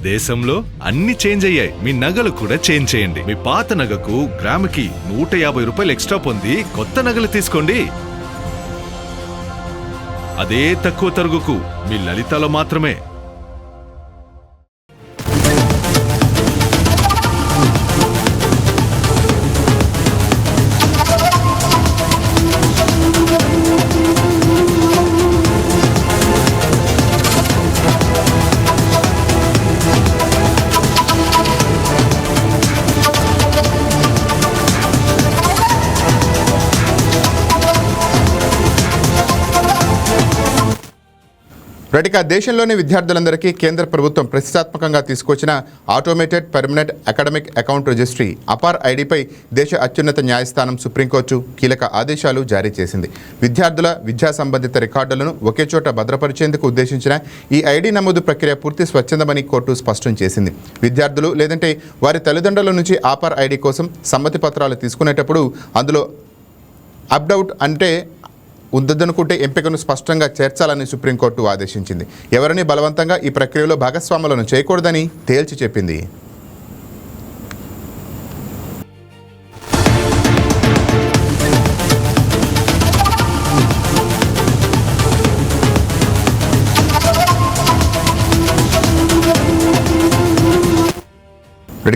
దేశంలో అన్ని చేంజ్ అయ్యాయి, మీ నగలు కూడా చేంజ్ చేయండి. మీ పాత నగకు గ్రాముకి 150 రూపాయలు ఎక్స్ట్రా పొంది కొత్త నగలు తీసుకోండి. అదే తక్కువ తరుగుకు మీ లలితలో మాత్రమే. రైట్గా దేశంలోని విద్యార్థులందరికీ కేంద్ర ప్రభుత్వం ప్రతిష్టాత్మకంగా తీసుకొచ్చిన automated permanent academic account registry APAAR ఐడిపై దేశ అత్యున్నత న్యాయస్థానం సుప్రీంకోర్టు కీలక ఆదేశాలు జారీ చేసింది. విద్యార్థుల విద్యా సంబంధిత రికార్డులను ఒకే చోట భద్రపరిచేందుకు ఉద్దేశించిన ఈ ఐడి నమోదు ప్రక్రియ పూర్తి స్వచ్ఛందమని కోర్టు స్పష్టం చేసింది. విద్యార్థులు లేదంటే వారి తల్లిదండ్రుల నుంచి ఆపార్ ఐడి కోసం సమ్మతి పత్రాలు తీసుకునేటప్పుడు అందులో అప్డౌట్ అంటే ఉందనుకుంటే ఎంపికను స్పష్టంగా చేర్చాలని సుప్రీంకోర్టు ఆదేశించింది. ఎవరిని బలవంతంగా ఈ ప్రక్రియలో భాగస్వాములను చేయకూడదని తేల్చి చెప్పింది.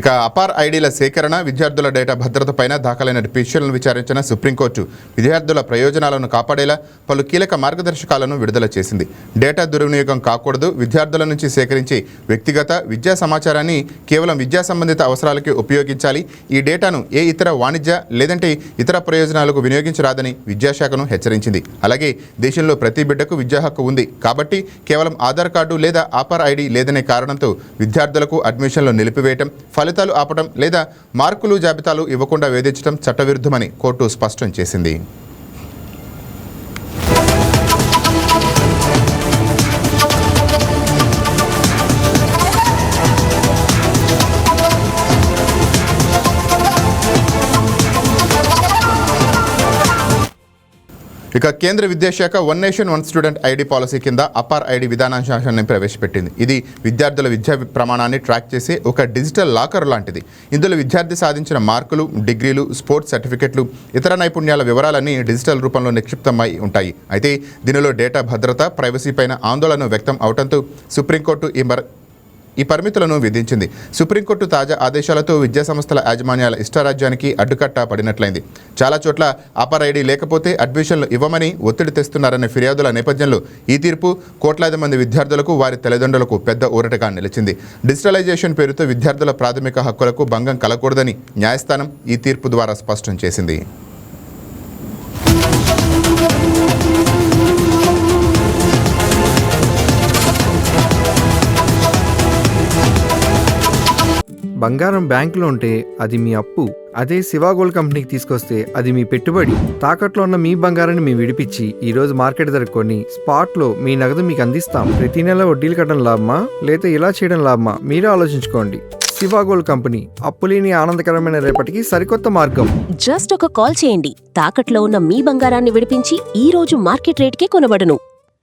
ఇక అపార్ ఐడీల సేకరణ, విద్యార్థుల డేటా భద్రతపైన దాఖలైన పిటిషన్లను విచారించిన సుప్రీంకోర్టు విద్యార్థుల ప్రయోజనాలను కాపాడేలా పలు కీలక మార్గదర్శకాలను విడుదల చేసింది. డేటా దుర్వినియోగం కాకూడదు, విద్యార్థుల నుంచి సేకరించే వ్యక్తిగత విద్యా సమాచారాన్ని కేవలం విద్యా సంబంధిత అవసరాలకి ఉపయోగించాలి. ఈ డేటాను ఏ ఇతర వాణిజ్య లేదంటే ఇతర ప్రయోజనాలకు వినియోగించరాదని విద్యాశాఖను హెచ్చరించింది. అలాగే దేశంలో ప్రతి బిడ్డకు విద్యా హక్కు ఉంది కాబట్టి కేవలం ఆధార్ కార్డు లేదా ఆపార్ ఐడి లేదనే కారణంతో విద్యార్థులకు అడ్మిషన్లు నిలిపివేయటం, ఫలితాలు ఆపడం లేదా మార్కులు జాబితాలు ఇవ్వకుండా వేధించడం చట్టవిరుద్ధమని కోర్టు స్పష్టం చేసింది. ఇక కేంద్ర విద్యాశాఖ one nation one student ID policy కింద అపార్ ఐడి విధానాంశాన్ని ప్రవేశపెట్టింది. ఇది విద్యార్థుల విద్యా ప్రమాణాన్ని ట్రాక్ చేసే ఒక డిజిటల్ లాకర్ లాంటిది. ఇందులో విద్యార్థి సాధించిన మార్కులు, డిగ్రీలు, స్పోర్ట్స్ సర్టిఫికెట్లు, ఇతర నైపుణ్యాల వివరాలన్నీ డిజిటల్ రూపంలో నిక్షిప్తమై ఉంటాయి. అయితే దీనిలో డేటా భద్రత, ప్రైవసీ పైన ఆందోళన వ్యక్తం అవడంతో సుప్రీంకోర్టు ఈ పరిమితులను విధించింది. సుప్రీంకోర్టు తాజా ఆదేశాలతో విద్యాసంస్థల యాజమాన్యాల ఇష్టారాజ్యానికి అడ్డుకట్ట పడినట్లయింది. చాలా చోట్ల అపార్ ఐడి లేకపోతే అడ్మిషన్లు ఇవ్వమని ఒత్తిడి తెస్తున్నారనే ఫిర్యాదుల నేపథ్యంలో ఈ తీర్పు కోట్లాది మంది విద్యార్థులకు, వారి తల్లిదండ్రులకు పెద్ద ఊరటగా నిలిచింది. డిజిటలైజేషన్ పేరుతో విద్యార్థుల ప్రాథమిక హక్కులకు భంగం కలగకూడదని న్యాయస్థానం ఈ తీర్పు ద్వారా స్పష్టం చేసింది. బంగారం బ్యాంకులో ఉంటే అది మీ అప్పు, అదే శివ గోల్డ్ కంపెనీకి తీసుకొస్తే అది మీ పెట్టుబడి. తాకట్లో ఉన్న మీ బంగారాన్ని మేము విడిపించి ఈ రోజు మార్కెట్ ధర కొని స్పాట్లో మీ నగదు మీకు అందిస్తాం. ప్రతి నెల వడ్డీలు కట్టడం లాభమా లేదా ఇలా చేయడం లాభమా మీరే ఆలోచించుకోండి. శివ గోల్డ్ కంపెనీ, అప్పులేని ఆనందకరమైన రేపటికి సరికొత్త మార్గం. జస్ట్ ఒక కాల్ చేయండి. తాకట్లో ఉన్న మీ బంగారాన్ని విడిపించి ఈ రోజు మార్కెట్ రేట్కే కొనబడును.